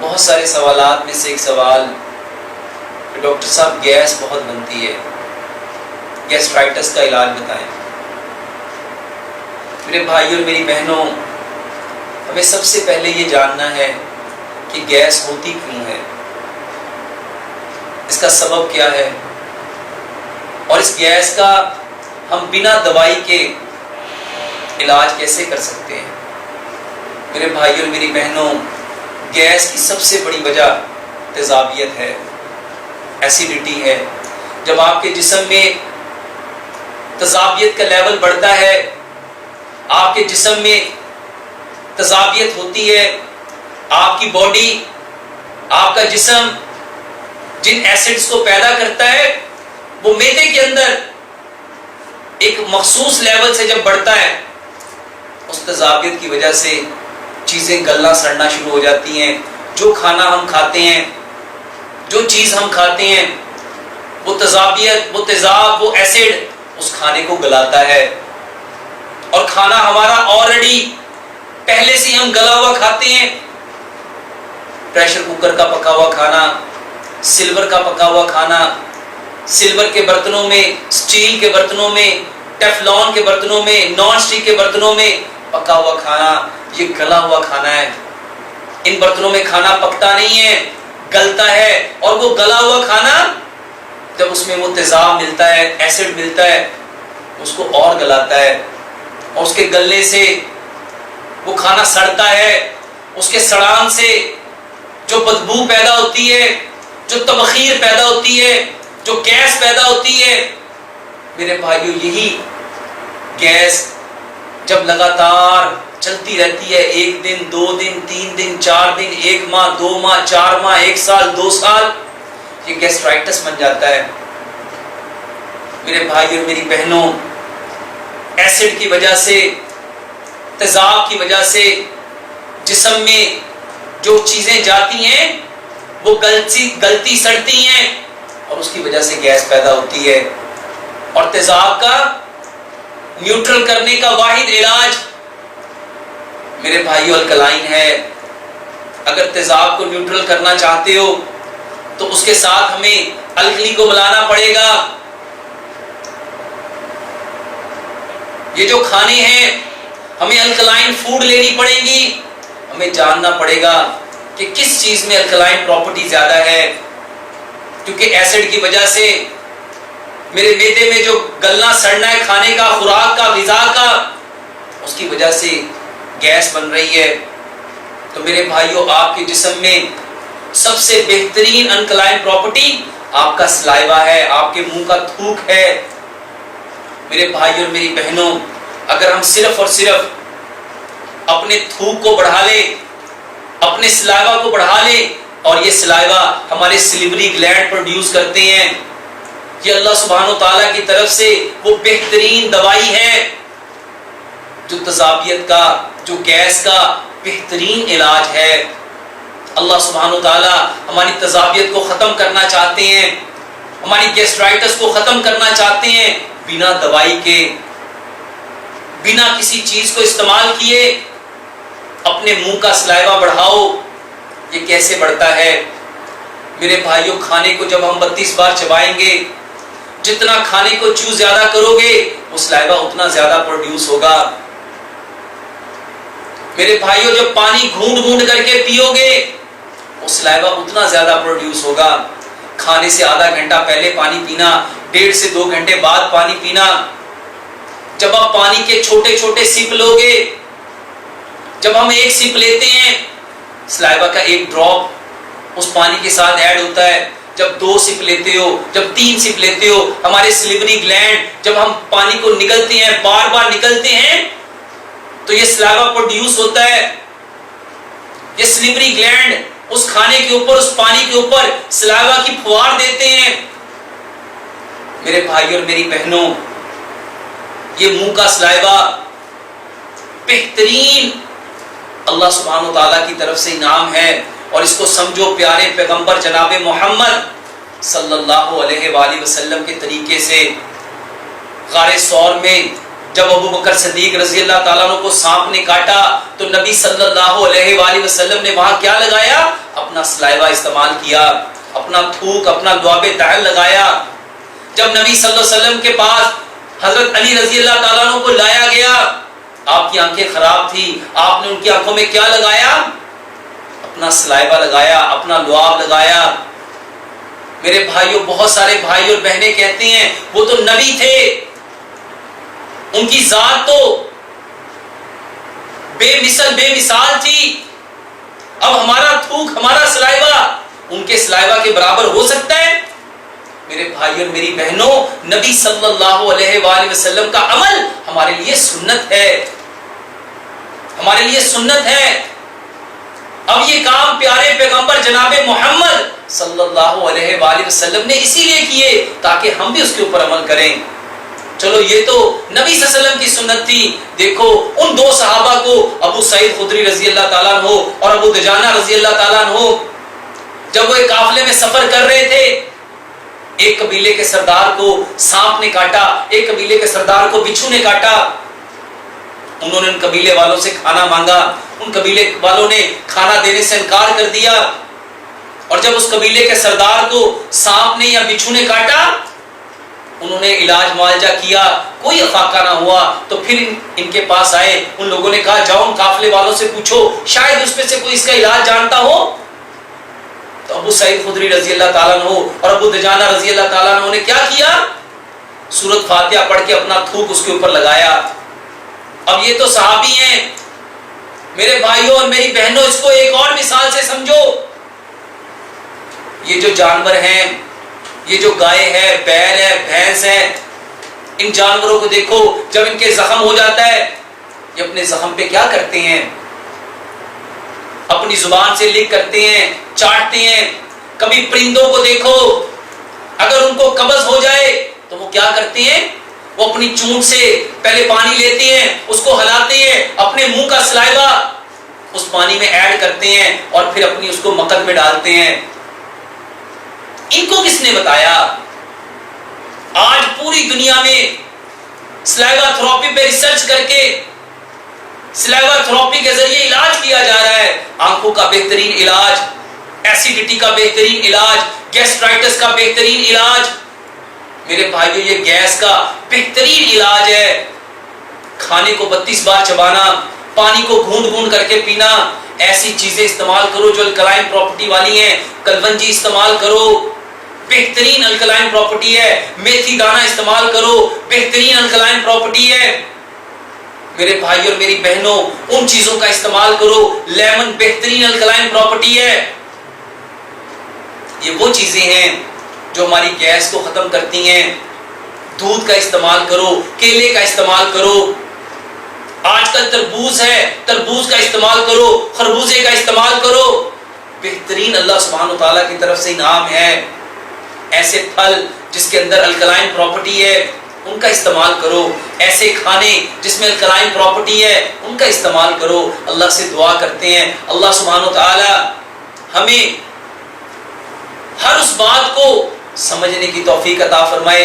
بہت سارے سوالات میں سے ایک سوال کہ ڈاکٹر صاحب گیس بہت بنتی ہے، گیسٹرائٹس کا علاج بتائیں۔ میرے بھائی اور میری بہنوں، ہمیں سب سے پہلے یہ جاننا ہے کہ گیس ہوتی کیوں ہے، اس کا سبب کیا ہے، اور اس گیس کا ہم بنا دوائی کے علاج کیسے کر سکتے ہیں۔ میرے بھائی اور میری بہنوں، گیس کی سب سے بڑی وجہ تیزابیت ہے، ایسیڈیٹی ہے۔ جب آپ کے جسم میں تیزابیت کا لیول بڑھتا ہے، آپ کے جسم میں تیزابیت ہوتی ہے، آپ کی باڈی، آپ کا جسم جن ایسڈز کو پیدا کرتا ہے وہ معدے کے اندر ایک مخصوص لیول سے جب بڑھتا ہے، اس تیزابیت کی وجہ سے چیزیں گلنا سڑنا شروع ہو جاتی ہیں۔ جو کھانا ہم کھاتے ہیں، جو چیز ہم کھاتے ہیں، وہ تیزابیت، وہ تیزاب، وہ ایسڈ اس کھانے کو گلاتا ہے، اور کھانا ہمارا آلریڈی پہلے سے ہم گلا ہوا کھاتے ہیں۔ پریشر کوکر کا پکا ہوا کھانا، سلور کا پکا ہوا کھانا، سلور کے برتنوں میں، سٹیل کے برتنوں میں، ٹیفلون کے برتنوں میں، نان سٹک کے برتنوں میں پکا ہوا کھانا، یہ گلا ہوا کھانا ہے۔ ان برتنوں میں کھانا پکتا نہیں ہے، گلتا ہے، اور وہ گلا ہوا کھانا جب اس میں وہ تیزاب ملتا ہے، ایسڈ ملتا ہے، اس کو اور گلاتا ہے، اور اس کے گلنے سے وہ کھانا سڑتا ہے۔ اس کے سڑان سے جو بدبو پیدا ہوتی ہے، جو تبخیر پیدا ہوتی ہے، جو گیس پیدا ہوتی ہے، میرے بھائیو، یہی گیس جب لگاتار چلتی رہتی ہے، 1 دن 2 دن 3 دن 4 دن، 1 ماہ 2 ماہ 4 ماہ 1 سال 2 سال، یہ گیسٹرائٹس بن جاتا ہے۔ میرے بھائی اور میری بہنوں، ایسڈ کی وجہ سے، تیزاب کی وجہ سے جسم میں جو چیزیں جاتی ہیں وہ گلتی سڑتی ہیں، اور اس کی وجہ سے گیس پیدا ہوتی ہے۔ اور تیزاب کا نیوٹرل کرنے کا واحد علاج میرے بھائیو الکلائن ہے۔ اگر تیزاب کو نیوٹرل کرنا چاہتے ہو تو اس کے ساتھ ہمیں الکلی کو ملانا پڑے گا۔ یہ جو کھانے ہیں، ہمیں الکلائن فوڈ لینی پڑے گی، ہمیں جاننا پڑے گا کہ کس چیز میں الکلائن پراپرٹی زیادہ ہے، کیونکہ ایسڈ کی وجہ سے میرے معدے میں جو گلنا سڑنا ہے کھانے کا، خوراک کا، غذا کا، اس کی وجہ سے گیس بن رہی ہے۔ تو میرے بھائیوں، آپ کے جسم میں سب سے بہترین الکلائن پراپرٹی آپ کا سلائیوا ہے، آپ کے منہ کا تھوک ہے۔ میرے بھائیوں اور میری بہنوں، اگر ہم صرف اور صرف اپنے تھوک کو بڑھا لیں، اپنے سلائیوا کو بڑھا لیں، اور یہ سلائیوا ہمارے سلیوری گلینڈ پروڈیوس کرتے ہیں، یہ اللہ سبحانہ و تعالیٰ کی طرف سے وہ بہترین دوائی ہے جو تیزابیت کا، جو گیس کا بہترین علاج ہے۔ اللہ سبحانہ و تعالیٰ ہماری تیزابیت کو ختم کرنا چاہتے ہیں، ہماری گیسٹرائٹس کو ختم کرنا چاہتے ہیں، بنا دوائی کے، بنا کسی چیز کو استعمال کیے۔ اپنے منہ کا سلائیوا بڑھاؤ۔ یہ کیسے بڑھتا ہے؟ میرے بھائیوں، کھانے کو جب ہم 32 بار چبائیں گے، جتنا کھانے کو چیو زیادہ کرو گے، وہ سلائیوا اتنا زیادہ پروڈیوس ہوگا۔ میرے بھائیوں، جب پانی گھونٹ گھونٹ کر کے پیو گے، وہ سلائیوا اتنا زیادہ پروڈیوس ہوگا۔ کھانے سے آدھا گھنٹہ پہلے پانی پینا، 1.5 سے 2 گھنٹے بعد پانی پینا۔ جب آپ پانی کے چھوٹے چھوٹے سپ لوگے، جب ہم 1 سپ لیتے ہیں، سلائیوا کا 1 ڈراپ اس پانی کے ساتھ ایڈ ہوتا ہے۔ جب 2 سپ لیتے ہو، جب 3 سپ لیتے ہو، ہمارے سلیوری گلینڈ جب ہم پانی کو نگلتے ہیں، بار بار نگلتے ہیں، تو یہ سلائیوا پروڈیوس ہوتا ہے۔ یہ سلیوری گلینڈ اس کھانے کے اوپر، اس پانی کے اوپر سلائیوا کی پھوار دیتے ہیں۔ میرے بھائی اور میری بہنوں، یہ منہ کا سلائیوا بہترین اللہ سبحانہ و تعالیٰ کی طرف سے انعام ہے، اور اس کو سمجھو پیارے پیغمبر جناب محمد صلی اللہ علیہ وآلہ وسلم کے طریقے سے۔ غار ثور میں جب ابو بکر صدیق رضی اللہ تعالیٰ عنہ کو سانپ نے کاٹا تو نبی صلی اللہ علیہ وآلہ وسلم نے وہاں کیا لگایا؟ اپنا سلائیوا استعمال کیا، اپنا تھوک، اپنا لعاب طحل لگایا۔ جب نبی صلی اللہ علیہ وسلم کے پاس حضرت علی رضی اللہ تعالیٰ عنہ کو لایا گیا، آپ کی آنکھیں خراب تھی، آپ نے ان کی آنکھوں میں کیا لگایا؟ اپنا سلائیوا لگایا، اپنا لعاب لگایا۔ میرے بھائیوں، بہت سارے بھائی اور بہنیں کہتے ہیں وہ تو نبی تھے، ان کی ذات تو بے مثل بے مثال تھی، اب ہمارا تھوک، ہمارا سلائیوا ان کے سلائیوا کے برابر ہو سکتا ہے؟ میرے بھائی اور میری بہنوں، نبی صلی اللہ علیہ وآلہ وسلم کا عمل ہمارے لیے سنت ہے، ہمارے لیے سنت ہے۔ اب یہ کام پیارے پیغمبر جناب محمد صلی اللہ علیہ وآلہ وسلم نے اسی لیے کیے تاکہ ہم بھی اس کے اوپر عمل کریں۔ چلو یہ تو نبی صلی اللہ علیہ وسلم کی سنت تھی۔ دیکھو ان دو صحابہ کو، ابو سعید خدری رضی اللہ تعالیٰ عنہ اور ابو دجانہ رضی اللہ تعالیٰ عنہ، جب وہ ایک قافلے میں سفر کر رہے تھے، ایک قبیلے کے سردار کو سانپ نے کاٹا، ایک قبیلے کے سردار کو بچھو نے کاٹا۔ انہوں نے ان قبیلے والوں سے کھانا مانگا، ان قبیلے والوں نے کھانا دینے سے انکار کر دیا، اور جب اس قبیلے کے سردار کو سانپ نے یا بچھو نے کاٹا، انہوں نے علاج معالجہ کیا، کوئی افاقہ نہ ہوا، تو پھر ان کے پاس آئے، ان لوگوں نے کہا جاؤ ان قافلے والوں سے پوچھو، شاید اس میں سے کوئی اس کا علاج جانتا ہو۔ تو ابو سعید خدری رضی اللہ تعالیٰ عنہ اور ابو دجانہ رضی اللہ تعالیٰ عنہ نے کیا کیا؟ سورۃ فاتحہ پڑھ کے اپنا تھوک اس کے اوپر لگایا۔ اب یہ تو صحابی ہیں، میرے بھائیوں اور میری بہنوں، اس کو ایک اور مثال سے سمجھو۔ یہ جو جانور ہیں، یہ جو گائے ہے، بیل ہے، بھینس ہے، ان جانوروں کو دیکھو، جب ان کے زخم ہو جاتا ہے، یہ اپنے زخم پہ کیا کرتے ہیں؟ اپنی زبان سے لکھ کرتے ہیں، چاٹتے ہیں۔ کبھی پرندوں کو دیکھو، اگر ان کو قبض ہو جائے تو وہ کیا کرتے ہیں؟ وہ اپنی چونچ سے پہلے پانی لیتے ہیں، اس کو ہلاتے ہیں، اپنے منہ کا سلائیوا اس پانی میں ایڈ کرتے ہیں اور پھر اپنی اس کو مقد میں ڈالتے ہیں۔ ان کو کس نے بتایا؟ آج پوری دنیا میں سلائیوا تھراپی پہ ریسرچ کر کے سلائیوا تھراپی کے ذریعے علاج کیا جا رہا ہے۔ آنکھوں کا بہترین علاج، ایسیڈیٹی کا بہترین علاج، گیسٹرائٹس کا بہترین علاج۔ میرے بھائیوں، یہ گیس کا بہترین علاج ہے۔ کھانے کو 32 بار چبانا، پانی کو گھونٹ گھونٹ کر کے پینا، ایسی چیزیں استعمال کرو جو الکلائن پراپرٹی والی ہیں۔ کلونجی استعمال کرو، بہترین الکلائن پراپرٹی ہے۔ میتھی دانہ استعمال کرو، بہترین الکلائن پراپرٹی ہے۔ میرے بھائی اور میری بہنوں، ان چیزوں کا استعمال کرو۔ لیمن بہترین الکلائن پراپرٹی ہے۔ یہ وہ چیزیں ہیں جو ہماری گیس کو ختم کرتی ہیں۔ دودھ کا استعمال کرو، کیلے کا استعمال کرو۔ آج کل تربوز ہے، تربوز کا استعمال کرو، خربوزے کا استعمال کرو۔ بہترین اللہ سبحانہ وتعالیٰ کی طرف سے انعام ہے۔ ایسے پھل جس کے اندر الکلائن پراپرٹی ہے ان کا استعمال کرو، ایسے کھانے جس میں الکلائن پراپرٹی ہے ان کا استعمال کرو۔ اللہ سے دعا کرتے ہیں اللہ سبحانہ وتعالی ہمیں ہر اس بات کو سمجھنے کی توفیق عطا فرمائے